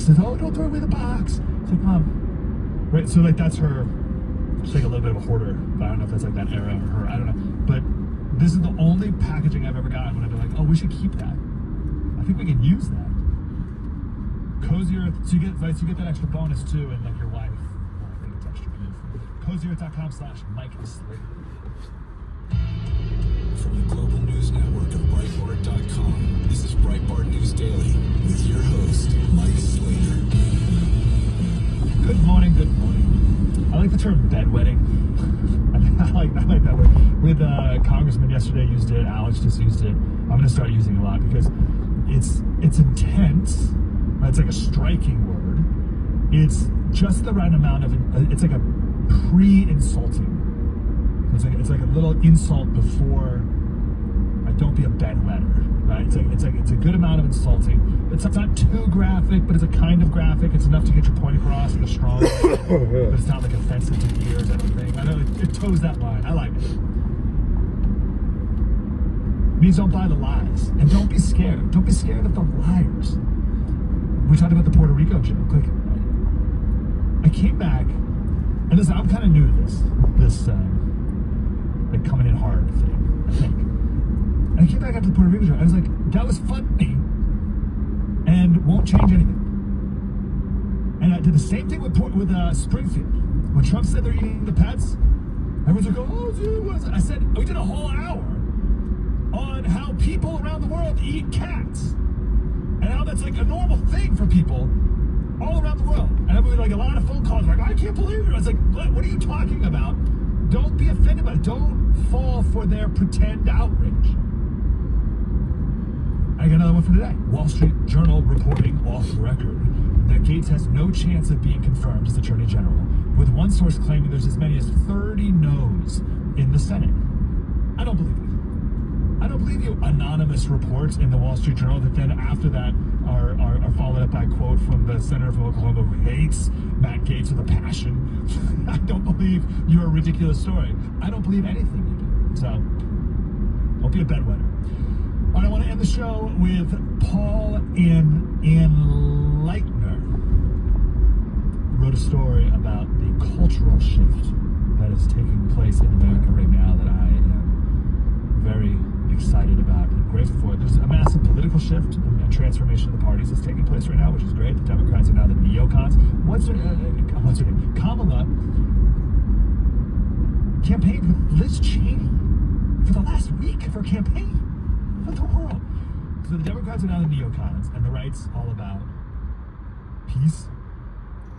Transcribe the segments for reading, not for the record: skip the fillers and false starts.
says, "Oh, don't throw away the box." It's like, Mom, right? So like that's her. She's like a little bit of a hoarder, but I don't know if that's like that era or her. I don't know. But this is the only packaging I've ever gotten when I've been like, "Oh, we should keep that. I think we can use that." Cozy Earth, so you get that extra bonus too, and like your wife. Well, I think it's extra good. CozyEarth.com/Mike Slater. From the global news network of Breitbart.com, this is Breitbart News Daily with your host, Mike Slater. Good morning, good morning. I like the term bedwetting. I like that word. With Congressman yesterday used it, Alex just used it. I'm going to start using it a lot because it's intense. It's like a striking word. It's just the right amount of, it's like a pre-insulting. It's like a little insult before, don't be a bedwetter, right? It's a good amount of insulting. It's not too graphic, but it's a kind of graphic. It's enough to get your point across in a strong way, but it's not like offensive to the ears, I don't think. I know it toes that line. I like it. It means don't buy the lies, and don't be scared. Don't be scared of the liars. We talked about the Puerto Rico joke. Like, I came back, and listen, I'm kind of new to this like coming in hard thing, I think. And I came back after the Puerto Rico joke. I was like, that was funny, and won't change anything. And I did the same thing with Springfield. When Trump said they're eating the pets, everyone's like, "Oh, dude, what is it?" I said, we did a whole hour on how people around the world eat cats. And how that's like a normal thing for people all around the world. And I mean, like a lot of phone calls like, "I can't believe it." I was like, what are you talking about? Don't be offended by it. Don't fall for their pretend outrage. I got another one for today. Wall Street Journal reporting off the record that Gates has no chance of being confirmed as Attorney General, with one source claiming there's as many as 30 no's in the Senate. I don't believe it. I don't believe you. Anonymous reports in the Wall Street Journal that then after that are followed up by a quote from the senator from Oklahoma who hates Matt Gaetz with a passion. I don't believe you're a ridiculous story. I don't believe anything you do. So, don't be a bedwetter. All right, I want to end the show with Paul Enlightener. Wrote a story about the cultural shift that is taking place in America right now that I am very excited about and grateful for. There's a massive political shift and transformation of the parties that's taking place right now, which is great. The Democrats are now the neocons. What's her name? Kamala campaigned with Liz Cheney for the last week of her campaign. What the world? So the Democrats are now the neocons, and the right's all about peace.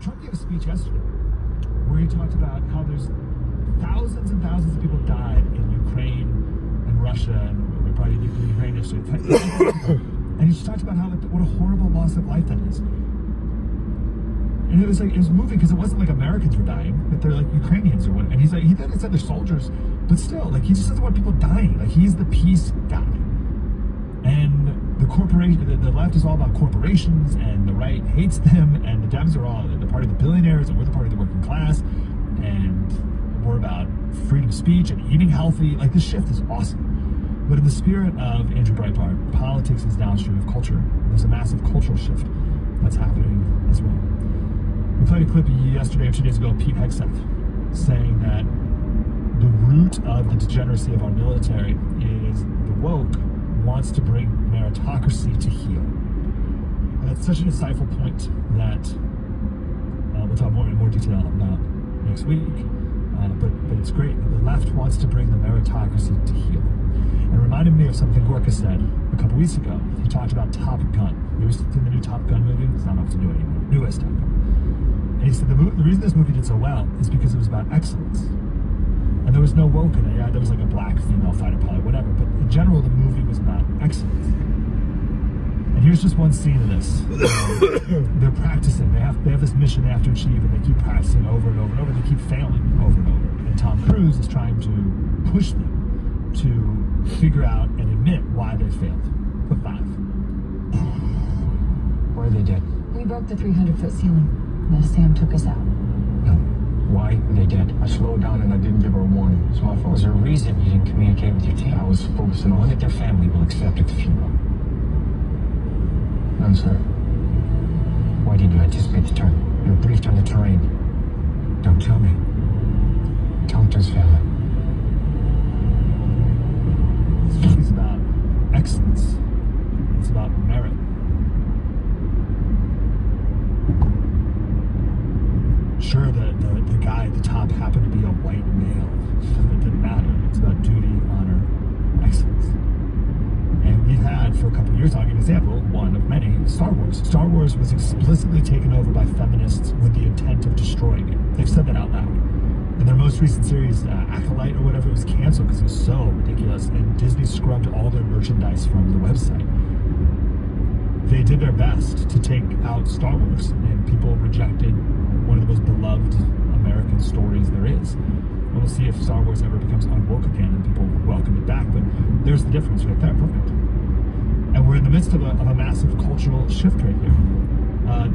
Trump gave a speech yesterday where he talked about how there's thousands and thousands of people died in Ukraine and Russia, and we probably did the Ukraine issue. And he just talked about how what a horrible loss of life that is. And it was moving because it wasn't like Americans were dying, but they're like Ukrainians or whatever. And he's like, he then said they're soldiers, but still, like he just doesn't want people dying. Like he's the peace guy. And the left is all about corporations, and the right hates them, and the Dems are all the party of the billionaires, and we're the party of the working class, and we're about freedom of speech and eating healthy. Like this shift is awesome. But in the spirit of Andrew Breitbart, politics is downstream of culture. There's a massive cultural shift that's happening as well. We played a clip yesterday or 2 days ago of Pete Hegseth saying that the root of the degeneracy of our military is the woke wants to bring meritocracy to heel. And that's such an insightful point that we'll talk in more detail about next week. But it's great. The left wants to bring the meritocracy to heel. And it reminded me of something Gorka said a couple weeks ago. He talked about Top Gun. You ever seen the new Top Gun movie? It's not enough to do anymore. Newest Top Gun. And he said the reason this movie did so well is because it was about excellence. And there was no woke in it. Yeah, there was like a black female fighter pilot, whatever. But in general, the movie was about excellence. And here's just one scene of this. They're practicing. They have this mission they have to achieve, and they keep practicing over and over and over. They keep failing over and over. And Tom Cruise is trying to push them to figure out and admit why they failed. Clip 5. Why are they dead? We broke the 300-foot ceiling. Now Sam took us out. No. Why are they dead? I slowed down and I didn't give her a warning. It's my fault. Was there a reason you didn't communicate with your team? I was focusing on that their family will accept at the funeral. None, sir. Why did you anticipate the turn? You were briefed on the terrain. Don't tell me. Tomto's family. This movie's about excellence. It's about merit. Sure, the guy at the top happened to be a white male. It didn't matter. It's about duty, honor, excellence. And we've had, for a couple of years, I'll give an example, one of many, Star Wars. Star Wars was explicitly taken over by feminists with the intent of destroying it. They've said that out loud. And their most recent series, Acolyte or whatever, was canceled because it was so ridiculous, and Disney scrubbed all their merchandise from the website. They did their best to take out Star Wars, and people rejected one of the most beloved American stories there is. And we'll see if Star Wars ever becomes unwoke again and people welcome it back, but there's the difference right there, perfect. And we're in the midst of a massive cultural shift right here.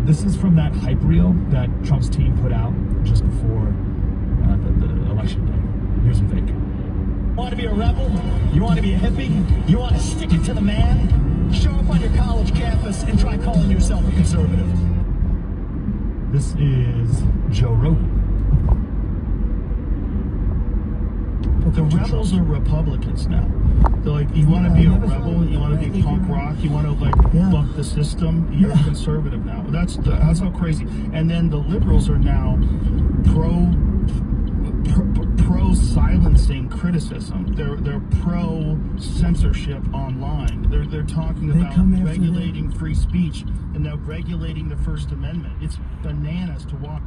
This is from that hype reel that Trump's team put out just before the election day. Here's some fake. You want to be a rebel? You want to be a hippie? You want to stick it to the man? Show up on your college campus and try calling yourself a conservative. This is Joe Rogan. But the rebels are Republicans now. They're like, you want to be a rebel, you want to be punk rock, you want to buck the system, you're a conservative now. That's how crazy. And then the liberals are now pro silencing criticism. They're pro censorship online. They're talking about regulating free speech and now regulating the First Amendment. It's bananas to watch.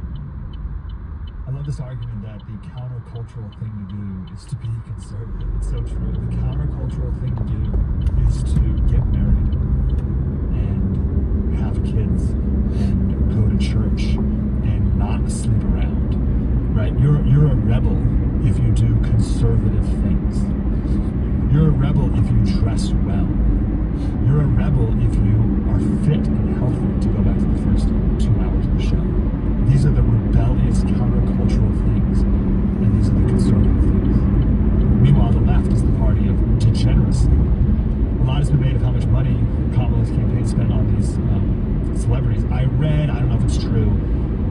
I love this argument that the countercultural thing to do is to be conservative. It's so true. The countercultural thing to do is to get married and have kids and go to church and not sleep around. Right? You're a rebel if you do conservative things. You're a rebel if you dress well. You're a rebel if you are fit and healthy, to go back to the first 2 hours of the show. These are the rebellious countercultural things, and these are the conservative things. Meanwhile, the left is the party of degeneracy. A lot has been made of how much money Kamala's campaign spent on these celebrities. I read, I don't know if it's true,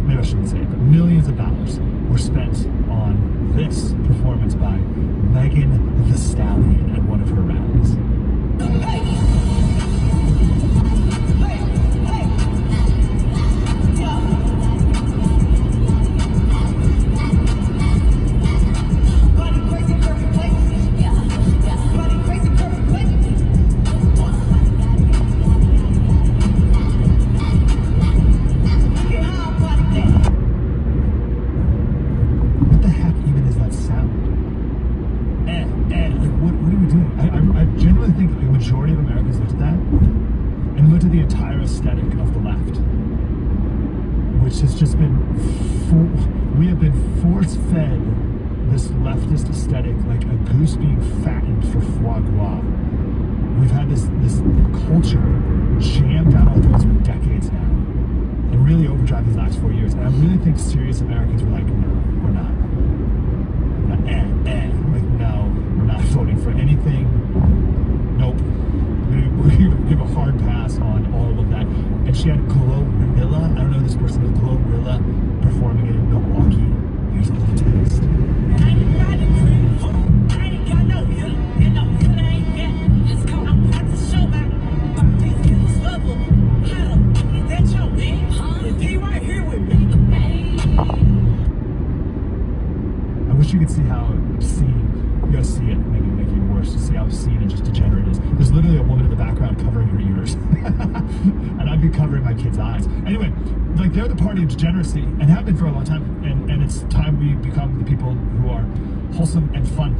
maybe I shouldn't say it, but millions of dollars were spent on this performance by Megan Thee Stallion at one of her rallies. Majority of Americans looked at that and looked at the entire aesthetic of the left, which has just been, we have been force-fed this leftist aesthetic like a goose being fattened for foie gras. We've had this culture jammed down our throats for decades now, and really overdrive these last 4 years. And I really think serious Americans were like, no, we're not. Like, no, we're not voting for anything. Nope. We're going to give a hard pass on all of that. And she had Glorilla. I don't know this person, but Glorilla performing it in Milwaukee. Here's a little taste. I ain't got no hill, and no hill I ain't got. It's called I'm about to show my these niggas level. How the fuck is that your man? Is he right here with me? I wish you could see how obscene. You gotta see it, maybe make it worse, to see how obscene and just degenerate it is. There's literally a woman in the background covering her ears. And I'd be covering my kids' eyes. Anyway, like, they're the party of degeneracy and have been for a long time. And it's time we become the people who are wholesome and fun.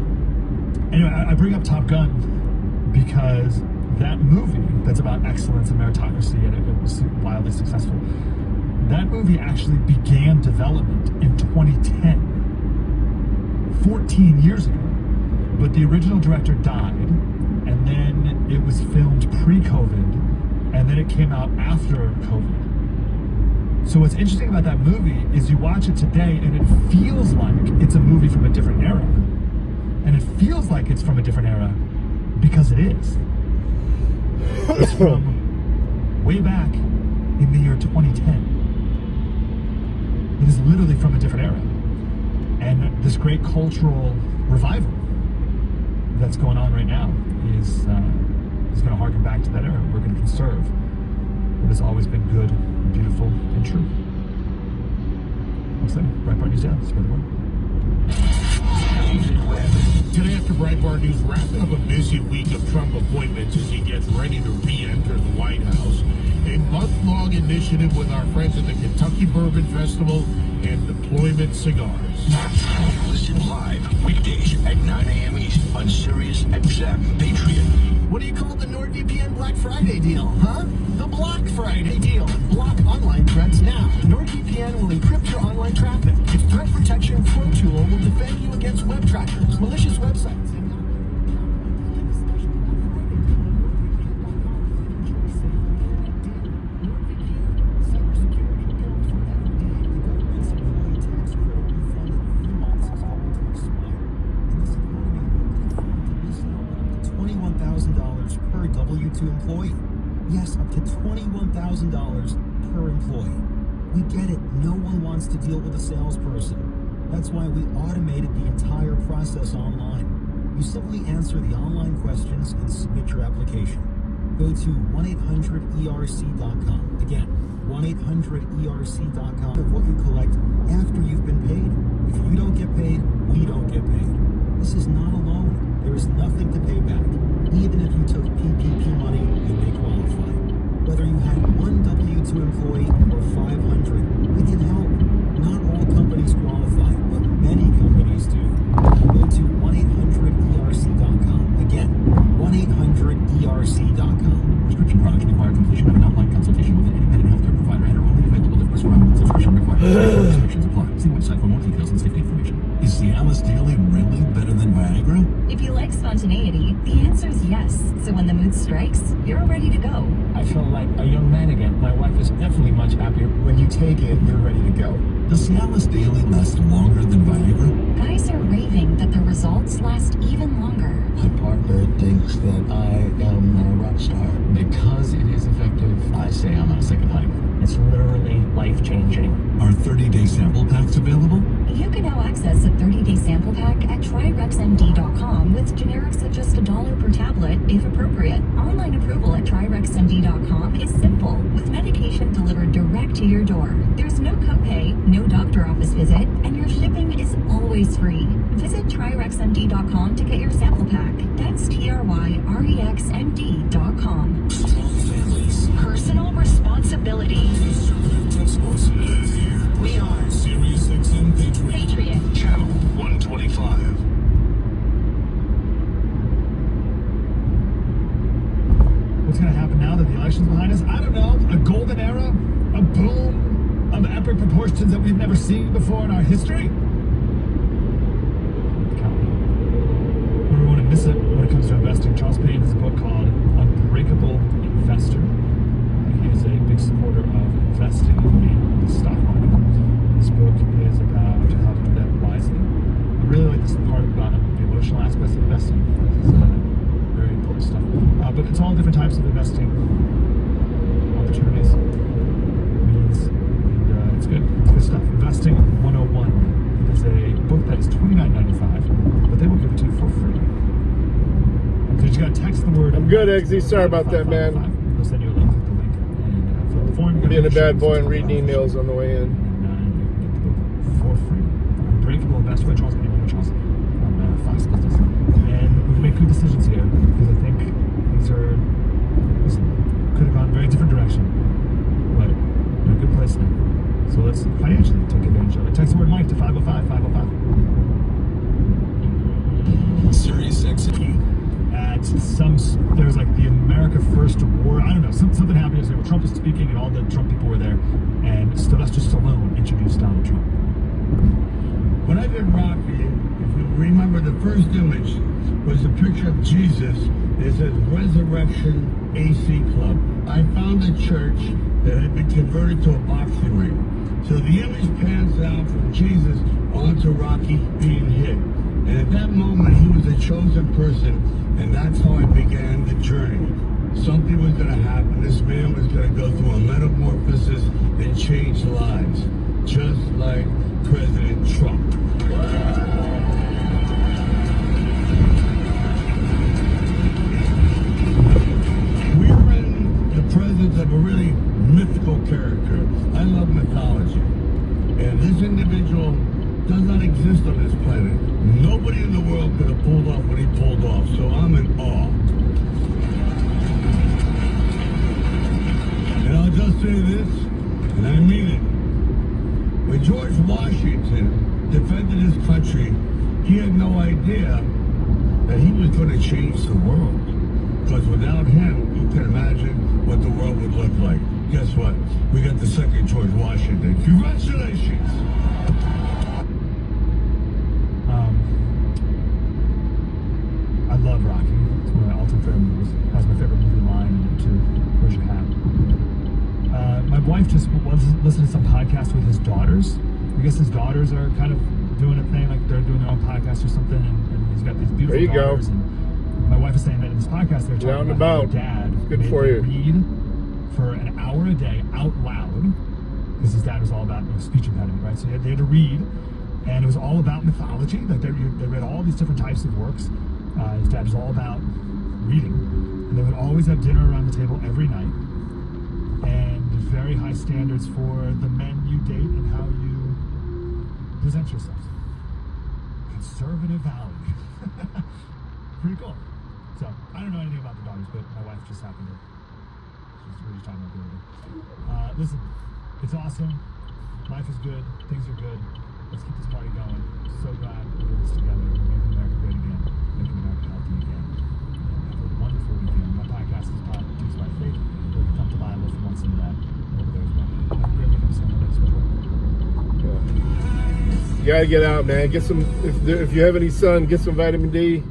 Anyway, I bring up Top Gun because that movie that's about excellence and meritocracy, and it was wildly successful, that movie actually began development in 2010, 14 years ago. But the original director died, and then it was filmed pre-COVID, and then it came out after COVID. So what's interesting about that movie is you watch it today, and it feels like it's a movie from a different era. And it feels like it's from a different era because it is. It's from way back in the year 2010. It is literally from a different era. And this great cultural revival that's going on right now is going to harken back to that era. We're going to conserve what has always been good, beautiful, and true. What's that? Breitbart News Daily. Spread the word. Today after Breitbart News wrapping up a busy week of Trump appointments as he gets ready to re-enter the White House, a month-long initiative with our friends at the Kentucky Bourbon Festival and Deployment Cigars. Listen live weekdays at 9 a.m. East on Sirius XM Patriot. What do you call the NordVPN Black Friday deal, huh? The Black Friday deal. Block online threats now. NordVPN will encrypt your online traffic. Its threat protection pro tool will defend you against web trackers, malicious websites, and $21,000 per W-2 employee. Yes, up to $21,000 per employee. We get it. No one wants to deal with a salesperson. That's why we automated the entire process online. You simply answer the online questions and submit your application. Go to 1-800-ERC.com. Again, 1-800-ERC.com of what you collect after you've been paid. If you don't get paid, we don't get paid. This is not a loan. There is nothing to pay back. Even if you took PPP money, you may qualify. Whether you had one W-2 employee or 500, we can help. Not all companies qualify, but many companies do. Go to 1-800-ERC.com. Again, 1-800-ERC.com. Prescription products require completion of an online consultation with an independent healthcare provider and are only available if prescribed. Subscription required. Restrictions apply. See website for more details and safety information. Is Cialis Daily really better than Viagra? If you like spontaneity, the answer is yes. So when the mood strikes, you're ready to go. I feel like a young man again. My wife is definitely much happier. When you take it, you're ready to go. Does Cialis Daily last longer than Viagra? Guys are raving that the results last even longer. My partner thinks that I am a rock star. Because it is effective, I say I'm on a second honeymoon. It's literally life-changing. Are 30-day sample packs available? You can now access a 30-day sample pack at TriRexMD.com with generics at just $1 per tablet, if appropriate. Online approval at TriRexMD.com is simple, with medication delivered direct to your door. There's no copay, no doctor office visit, and your shipping is always free. Visit TriRexMD.com to get your sample pack. That's TRYREXMD.com. Strong families. Personal responsibility. Conservative principles live here. We are Sirius XM Patriot. Patriot. Channel 125. What's going to happen now that the election's behind us? I don't know. A golden era? A boom of epic proportions that we've never seen before in our history? We won't miss it when it comes to investing. Charles Payne has a book called Unbreakable Investor. He is a big supporter of investing in the stock market. This book is about how to do that wisely. I really like this part about the emotional aspects of investing. This is very important stuff. But it's all different types of investing opportunities, means, and it's good. It's good stuff. Investing 101. It is a book that is $29.95, but they will give it to you for free. So you just gotta text the word. I'm good, Eggsy. Sorry about that, man. They'll send you a link. Click the link and fill out the form. Being a bad boy and reading emails on the way in. And you can get the book for free. Unbreakable Investor by Charles Payne on Fox Business. And we've made good decisions here because I think things are, could have gone a very different direction, but we're in a good place now. So let's financially take advantage of it. Text the word Mike to 505-505. Sirius XM. At there's like the America First Award. I don't know. Something happened yesterday where Trump was speaking and all the Trump people were there, and Sylvester Stallone introduced Donald Trump. When I did Rocky, if you remember, the first image was a picture of Jesus. It says Resurrection AC Club. I found a church that had been converted to a boxing ring. So the image pans out from Jesus onto Rocky being hit. And at that moment, he was a chosen person, and that's how I began the journey. Something was going to happen. This man was going to go through a metamorphosis and change lives. just like President Trump. We're in the presence of a really mythical character. I love mythology. And this individual does not exist on this planet. Nobody in the world could have pulled off what he pulled off, so I'm in awe. And I'll just say this, and I mean it. When George Washington defended his country, he had no idea that he was going to change the world. Because without him, you can imagine what the world would look like. Guess what? We got the second George Washington. Congratulations! I love Rocky. It's one of my all-time favorite movies. Has my favorite movie line in it too. Where's your hat? My wife just listened to some podcast with his daughters. I guess his daughters are kind of doing a thing, like they're doing their own podcast or something, and he's got these beautiful daughters. And my wife is saying that in this podcast they're talking about how dad good for you. Read for an hour a day out loud, because his dad was all about speech impediment, right? So they had to read, and it was all about mythology. Like they read all these different types of works. His dad was all about reading, and they would always have dinner around the table every night, and very high standards for the men you date and how you present yourselves. Conservative values. Pretty cool. So I don't know anything about the daughters, but my wife just happened to. We were just talking about the other day. Listen, it's awesome. Life is good. Things are good. Let's keep this party going. So glad we're doing this together. Making America great again. Making America healthy again. And have a wonderful weekend. My podcast is produced by faith. We'll come to Bible if you want some of that over there as well. Have a great weekend. You gotta get out, man. Get some. If you have any sun, get some vitamin D.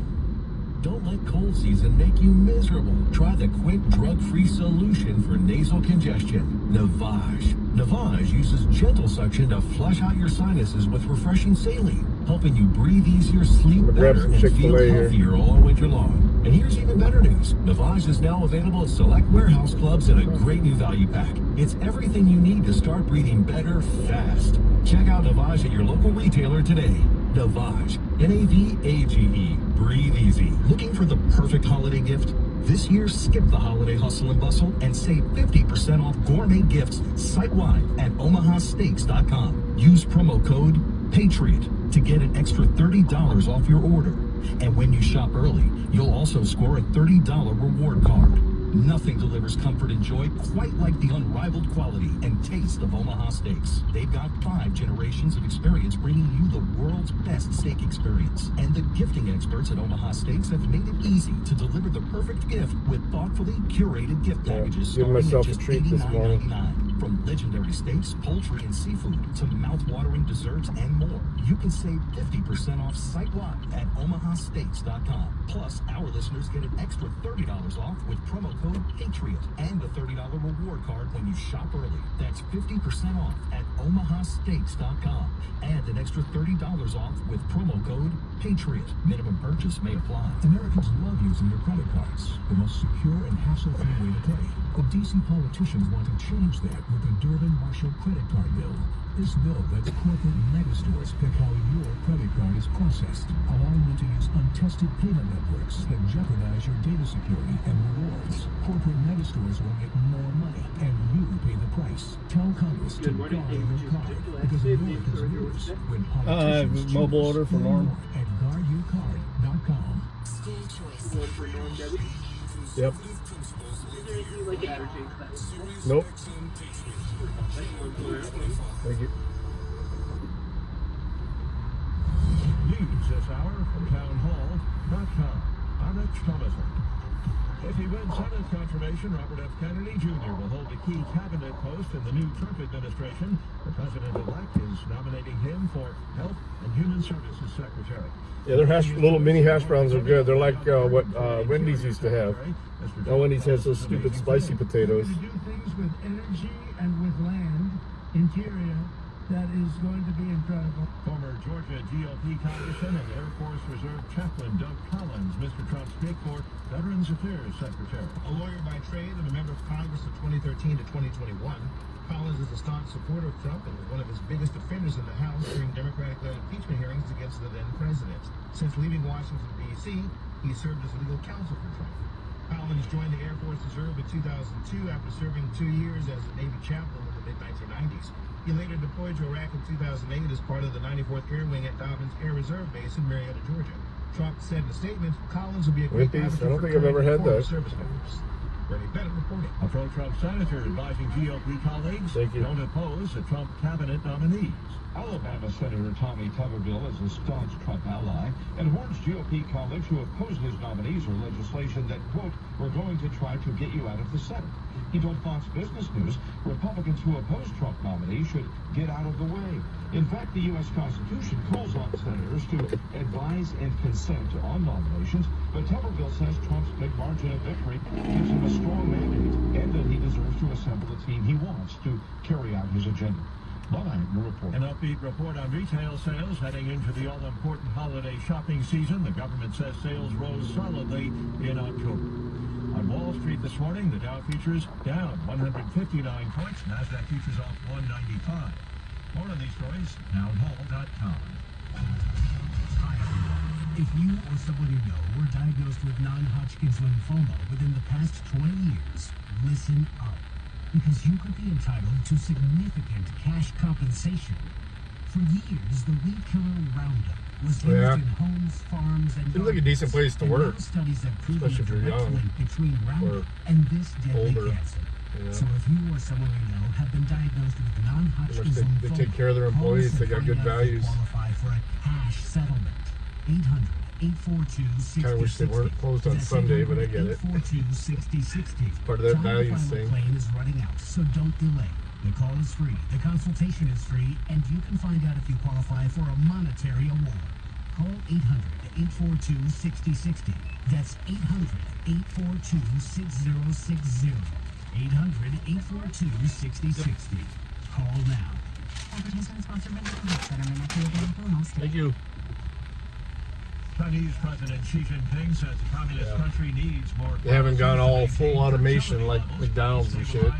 Don't let cold season make you miserable. Try the quick drug-free solution for nasal congestion, Navage. Navage uses gentle suction to flush out your sinuses with refreshing saline, helping you breathe easier, sleep better, and feel healthier all winter long. And here's even better news. Navage is now available at select warehouse clubs in a great new value pack. It's everything you need to start breathing better fast. Check out Navage at your local retailer today. Navage, N-A-V-A-G-E. Breathe easy. Looking for the perfect holiday gift? This year, skip the holiday hustle and bustle and save 50% off gourmet gifts site-wide at omahasteaks.com. Use promo code PATRIOT to get an extra $30 off your order. And when you shop early, you'll also score a $30 reward card. Nothing delivers comfort and joy quite like the unrivaled quality and taste of Omaha Steaks. They've got 5 generations of experience bringing you the world's best steak experience. And the gifting experts at Omaha Steaks have made it easy to deliver the perfect gift with thoughtfully curated gift packages starting at just $89.99. From legendary steaks, poultry, and seafood to mouth-watering desserts and more. You can save 50% off site-wide at omahasteaks.com. Plus, our listeners get an extra $30 off with promo code PATRIOT and a $30 reward card when you shop early. That's 50% off at omahasteaks.com and an extra $30 off with promo code PATRIOT. Minimum purchase may apply. Americans love using their credit cards, the most secure and hassle-free way to pay. But DC politicians want to change that with the Durbin-Marshall credit card bill. This bill lets corporate megastores pick how your credit card is processed, allowing them to use untested payment networks that jeopardize your data security and rewards. Corporate megastores will make more money, and you pay the price. Tell Congress to guard your card, because Americans lose when politicians mobile order for Norm. At guardyourcard.com. School choice. Yep. Nope. Thank you. News this hour from townhall.com. I'm Rich Thomason. If he wins Senate confirmation, Robert F. Kennedy Jr. will hold a key cabinet post in the new Trump administration. The president-elect is nominating him for Health and Human Services Secretary. Yeah, their little mini hash browns are good. They're like what Wendy's used to have. Now Wendy's has those stupid spicy potatoes. To do things with energy and with land, interior, that is going to be incredible. Former Georgia GOP Congressman and Air Force Reserve Chaplain Doug Collins, Mr. Trump's pick for Veterans Affairs Secretary. A lawyer by trade and a member of Congress of 2013 to 2021, Collins is a staunch supporter of Trump and was one of his biggest defenders in the House during Democratic-led impeachment hearings against the then president. Since leaving Washington, D.C., he served as legal counsel for Trump. Collins joined the Air Force Reserve in 2002 after serving 2 years as a Navy chaplain in the mid-1990s. He later deployed to Iraq in 2008 as part of the 94th Air Wing at Dobbins Air Reserve Base in Marietta, Georgia. Trump said in a statement, Collins will be a great advocate for current service members. Bernie Bennett reporting. A pro-Trump senator advising GOP colleagues don't oppose the Trump cabinet nominees. Alabama Senator Tommy Tuberville is a staunch Trump ally and warns GOP colleagues who oppose his nominees or legislation that, quote, we're going to try to get you out of the Senate. He told Fox Business News Republicans who oppose Trump nominees should get out of the way. In fact, the U.S. Constitution calls on senators to advise and consent on nominations, but Tuberville says Trump's big margin of victory gives him a strong mandate and that he deserves to assemble the team he wants to carry out his agenda. An upbeat report on retail sales heading into the all-important holiday shopping season. The government says sales rose solidly in October. On Wall Street this morning, the Dow futures down 159 points. NASDAQ futures off 195. More on these stories, townhall.com. Hi, everyone. If you or someone you know were diagnosed with non-Hodgkin's lymphoma within the past 20 years, listen up. Because you could be entitled to significant cash compensation. For years, the weed killer Roundup was used in homes, farms, and seems like a decent place to work, studies have proven especially if you're young link between Roundup and this deadly older. cancer. Yeah. So if you or someone you know have been diagnosed with non-Hodgkin's lymphoma, they take care of their employees. They got good values. Qualify for a cash settlement. 800-842-6060. Kind of wish they weren't closed on Sunday, but I get it. 842-6060. Part of that values thing. The plane is running out, so don't delay. The call is free, the consultation is free, and you can find out if you qualify for a monetary award. Call 800-842-6060. That's 800-842-6060. 800-842-6060. Call now. Advertisement sponsored by the Thank you. Chinese President Xi Jinping says the communist country needs more. They haven't gone all full automation like McDonald's and shit.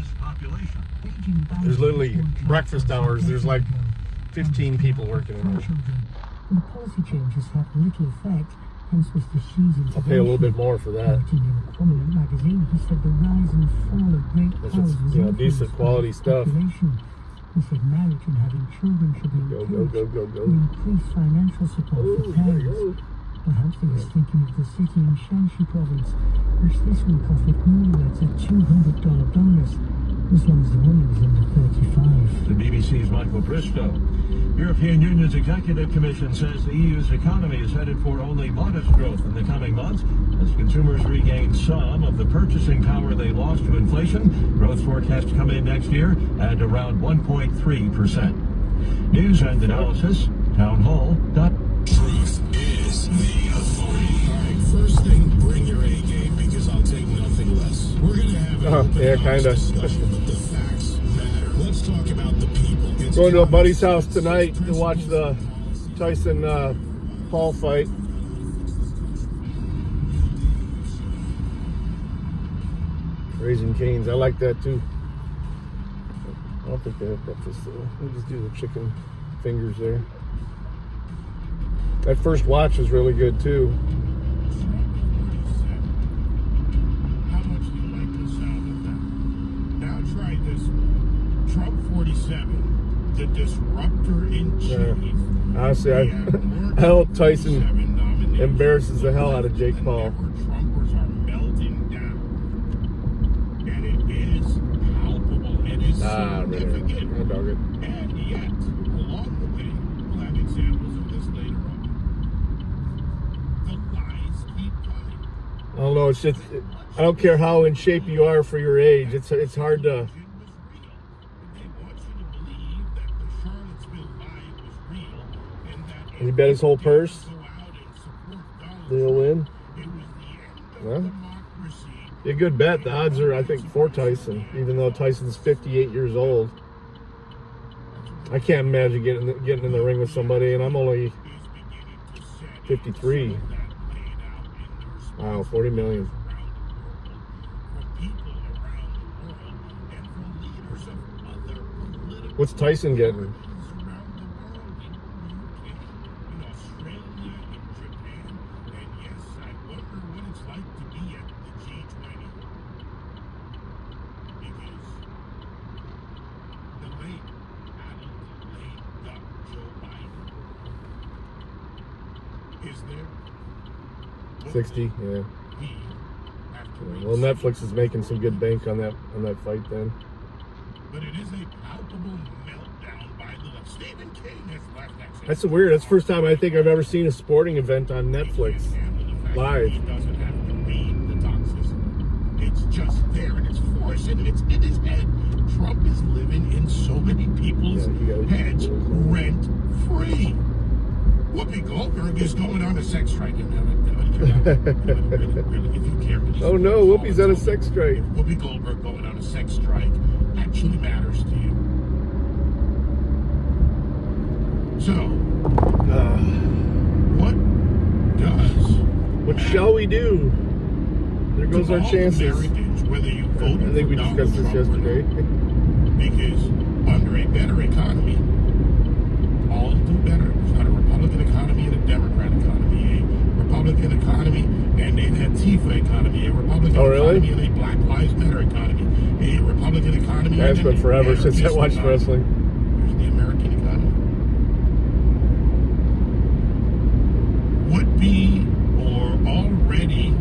There's literally breakfast hours. There's like 15 people working in there. The policy changes have little effect, hence Mr. Xi's intervention. I'll pay a little bit more for that. In a prominent magazine, he said the rise and fall of great powers is decent quality stuff. He said marriage and having children should be encouraged to increase financial support for parents. Perhaps he was thinking of the city in Shanxi province, which this week offered newlyweds a $200 bonus, as long as the woman is under 35. The BBC's Michael Bristow. European Union's Executive Commission says the EU's economy is headed for only modest growth in the coming months as consumers regain some of the purchasing power they lost to inflation. Growth forecasts come in next year at around 1.3%. News and analysis, townhall.com. Truth is the authority. All right, first thing, bring your A game because I'll take nothing less. We're going to have an open discussion, but the facts matter. Let's talk about the people. Going to a buddy's house tonight to watch the Tyson Paul fight. Raising Cane's, I like that too. I don't think they have breakfast though. We'll just do the chicken fingers there. That first watch was really good too. How much do you like the sound of that? Now try this one. Trump 47, the disruptor in chief. Honestly, I hope Tyson embarrasses the hell out of Jake Paul. Trumpers are melting down. And it is palpable. It is significant. I dug it. And yet, along the way, we'll have examples of this later on. The lies keep coming. I don't know. It's just, I don't care how in shape you are for your age. It's hard to. He bet his whole purse. They'll win. Well, be a good bet. The odds are, I think, for Tyson, even though Tyson's 58 years old. I can't imagine getting in the ring with somebody, and I'm only 53. Wow, 40 million. What's Tyson getting? Is there? 60, yeah. Well, Netflix is making some good bank on that fight then. But it is a palpable meltdown by the left. Stephen King has left that. That's weird. That's the first time I think I've ever seen a sporting event on Netflix live. He doesn't have to read the toxicity. It's just there and it's forced and it's in his head. Trump is living in so many people's heads rent free. Whoopi Goldberg is going on a sex strike. Really, if you care. Oh no, Whoopi's on a sex strike. Whoopi Goldberg going on a sex strike actually matters to you. So, what shall we do? There goes our chances. Americans, whether you voted I think we discussed this yesterday. Because under a better economy, all do better. There's not a Republican economy and a Democrat economy. A Republican economy and an Antifa economy. A Republican economy and a Black Lives Matter economy. A Republican economy. That's been forever since I watched wrestling. Here's the American economy. Would be or already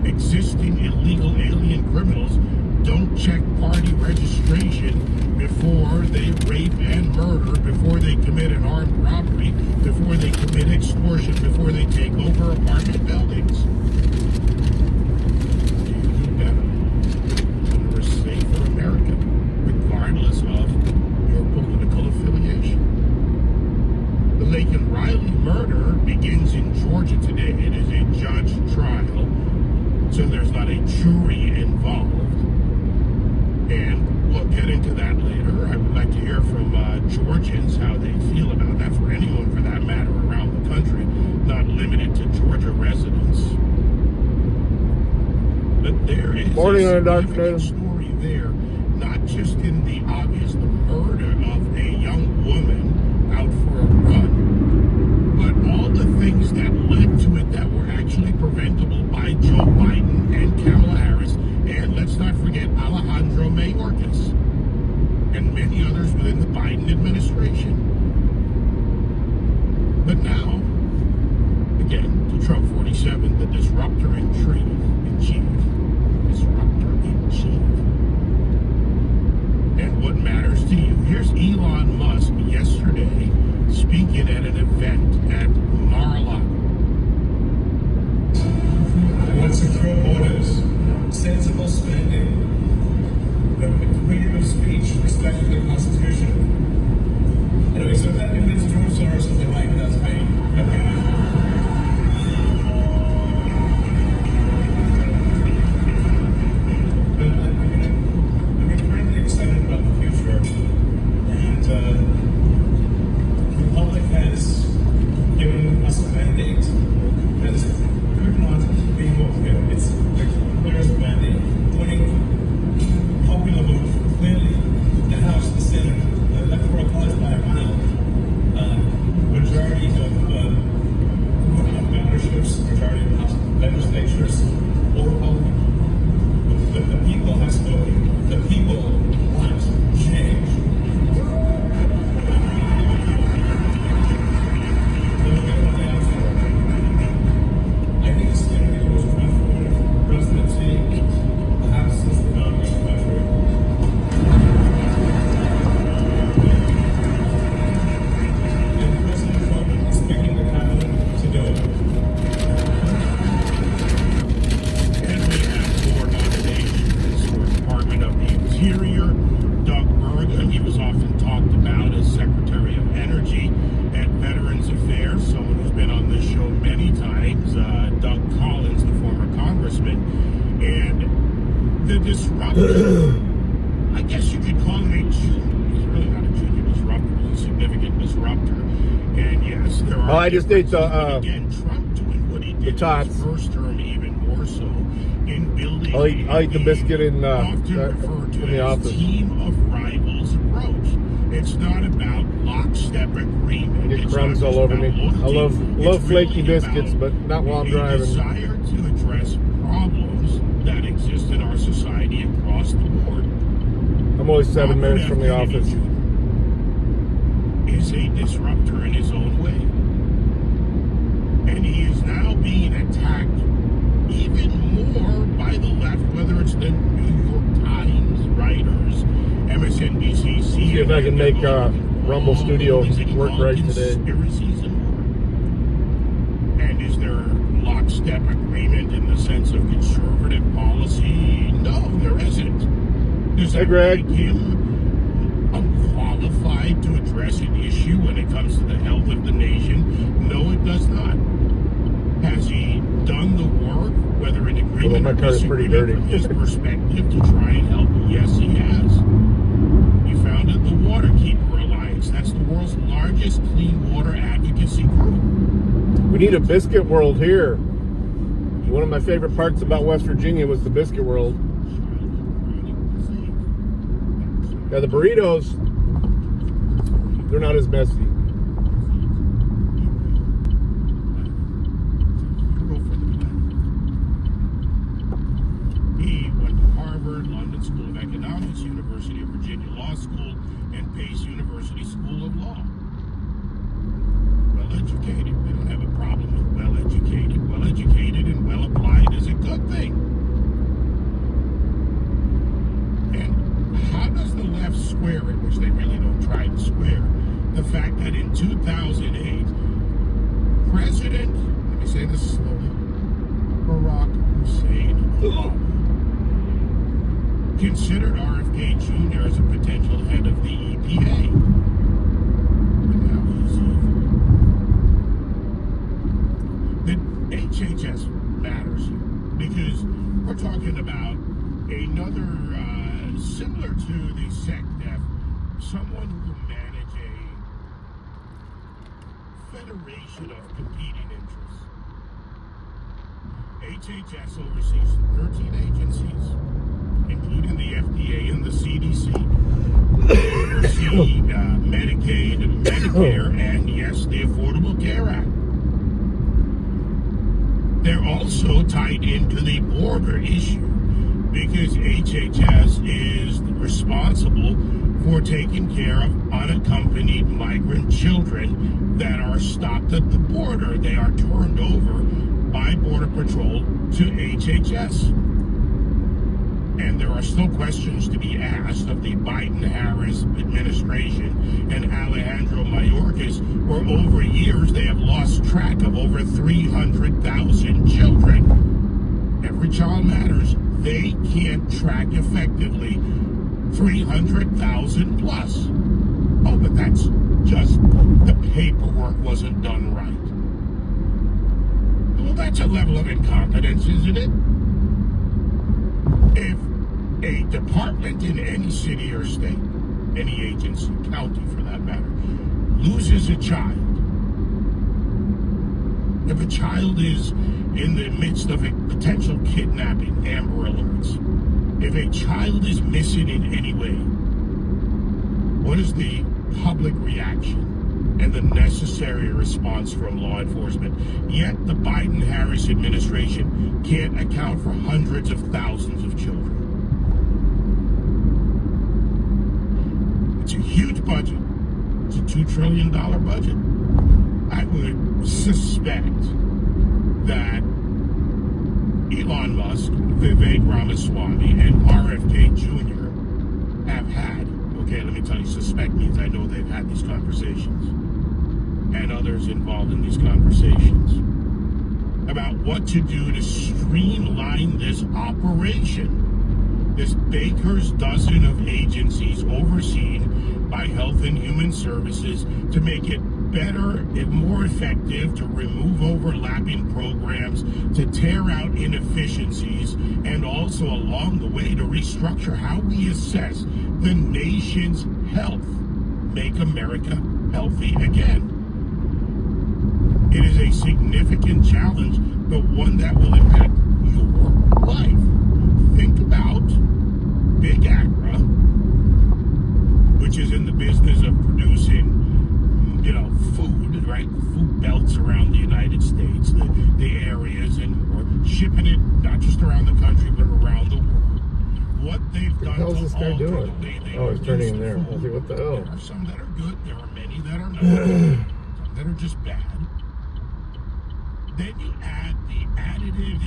existing illegal alien criminals don't check party registration before they rape and murder, before they commit an armed robbery, before they commit extortion, before they take over apartment buildings. You do better. And we're safe for America, regardless of your political affiliation. The Laken Riley murder begins in Georgia today. It is a judge trial, so there's not a jury involved. And we'll get into that later. I would like to hear from Georgians how they feel about that, for anyone for that matter around the country, not limited to Georgia residents. But there is a significant story there, not just in the obvious, the murder of a young woman out for a run, but all the things that led to it that were actually preventable by Joe Biden and Kamala Harris, and let's not forget Alejandro Mayorkas and many others within the Biden administration. But now, again, to Trump 47, the disruptor in chief. Disruptor in chief. And what matters to you? Here's Elon Musk yesterday speaking at an event at Mar-a-Lago. Let's secure borders, sensible spending, freedom of speech, respect for the Constitution. Anyway, so that convinced George Soros of the right, that's me. But I'm incredibly excited about the future, and the Republic has given us a mandate that could not be more clear. It's the clearest mandate, winning popular vote clearly, the House, the Senate, the Electoral College by a mile, majority of governorships, majority of House legislatures, all Republican. The people have spoken. The people want change. I think it's going to be the most transformative presidency perhaps since the founding of the country. And President Trump is picking the cabinet to do it. And we have more nominations for Department of the Interior. Doug Burgum, he was often talked about as Secretary of Energy and Veterans Affairs, someone who's been on this show many times. Doug Collins, the former congressman. And the disruptor, I guess you could call him a yes, there are. Oh, I just ate again, Trump doing what he did in tots. his first term, even more so, in building. I'll eat the biscuit in the office. Team of rivals approach. It's not about lockstep agreement. Get crumbs all over me. I love flaky biscuits, but not while I'm driving. Desire to address problems that exist in our society across the board. I'm only 7 minutes from the office. Is a disruptor in his own way. And he is now being attacked even more by the left, whether it's the New York Times writers, MSNBC, See if I can make Rumble Studio work right today. And is there lockstep agreement in the sense of conservative policy? No, there isn't. Does that make him unqualified to address an issue when it comes to the health of the nation? No, it does not. Has he done the work, whether in agreement or disagreement from his perspective, to try and help? Yes, he has. He founded the Waterkeeper Alliance. That's the world's largest clean water advocacy group. We need a biscuit world here. One of my favorite parts about West Virginia was the biscuit world. Yeah, the burritos, they're not as messy. He went to Harvard, London School of Economics, University of Virginia Law School, and Pace University School of Law. Well-educated. We don't have a problem with well-educated. Well-educated and well-applied is a good thing. And how does the left square it, which they really don't try to square, the fact that in 2008, President, let me say this slowly, Barack Hussein Obama considered RFK Jr. as a potential head of the EPA. But now he's evil. The HHS matters here because we're talking about another, similar to the SecDef, someone who will manage a federation of competing interests. HHS oversees 13 agencies, including the FDA and the CDC. They oversee Medicaid, Medicare, and yes, the Affordable Care Act. They're also tied into the border issue because HHS is responsible for taking care of unaccompanied migrant children that are stopped at the border. They are turned over by Border Patrol to HHS. And there are still questions to be asked of the Biden-Harris administration and Alejandro Mayorkas, where over years they have lost track of over 300,000 children. Every child matters. They can't track effectively 300,000 plus. Oh, but that's just the paperwork wasn't done right. Well, that's a level of incompetence, isn't it? If a department in any city or state, any agency, county for that matter, loses a child, if a child is in the midst of a potential kidnapping, Amber Alerts, if a child is missing in any way, what is the public reaction and the necessary response from law enforcement? Yet the Biden-Harris administration can't account for hundreds of thousands of children. It's a huge budget. It's a $2 trillion budget. I would suspect that Elon Musk, Vivek Ramaswamy, and RFK Jr. have had, okay, let me tell you, suspect means I know they've had these conversations, and others involved in these conversations, about what to do to streamline this operation. This baker's dozen of agencies overseen by Health and Human Services to make it better and more effective, to remove overlapping programs, to tear out inefficiencies, and also along the way to restructure how we assess the nation's health. Make America healthy again. significant challenge, but one that will impact your life. Think about Big Agra, which is in the business of producing, food, right? Food belts around the United States, the areas and more, shipping it not just around the country, but around the world. What they've done. What the hell is this guy doing? Oh, he's turning in there. I was like, what the hell? There are some that are good. There are many that are not. Some that are just bad. Then you add the additives.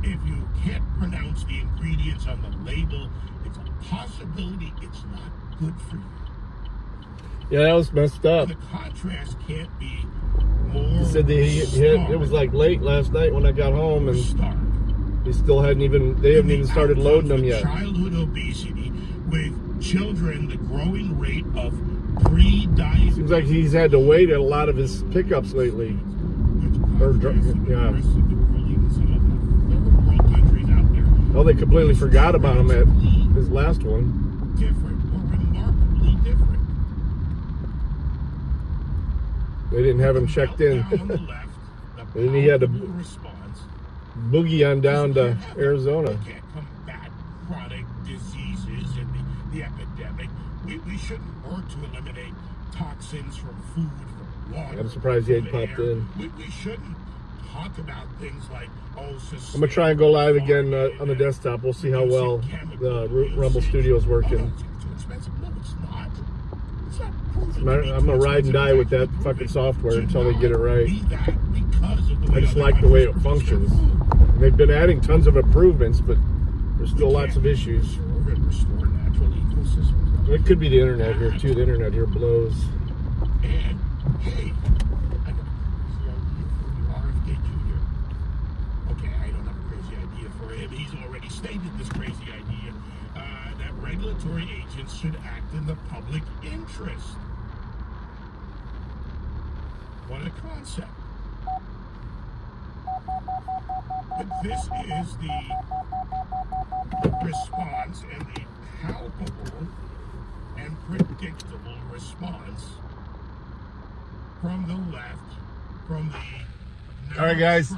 If you can't pronounce the ingredients on the label, it's a possibility it's not good for you. Yeah, that was messed up. And the contrast can't be more. He said it was like late last night when I got home, and they still hadn't even started loading them yet. Childhood obesity with children, the growing rate of pre-diabetes. Seems like he's had to wait at a lot of his pickups lately. Oh, they completely forgot about him at his last one. Different, or remarkably different. They didn't have him checked in. On the left, And then he had to response. boogie on down to Arizona. We can't combat chronic diseases and the epidemic. We shouldn't work to eliminate toxins from food, from water. I'm surprised he ain't popped in. We shouldn't talk about things like, I'm gonna try and go live again on the desktop. We'll see how well the Rumble Studio is working. I'm gonna ride and die with that fucking software until they get it right. I just like the way it functions. And they've been adding tons of improvements, but there's still lots of issues. It could be the internet here too. The internet here blows. And hey, I got a crazy idea for you, RFK Jr. Okay, I don't have a crazy idea for him. He's already stated this crazy idea that regulatory agents should act in the public interest. What a concept. But this is the response and the palpable and predictable response from the left, from the All right, guys.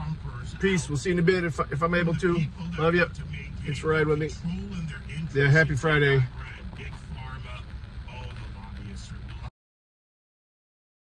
Peace. We'll see you in a bit if I'm able to. Love you. Thanks for riding with me. Yeah, happy Friday.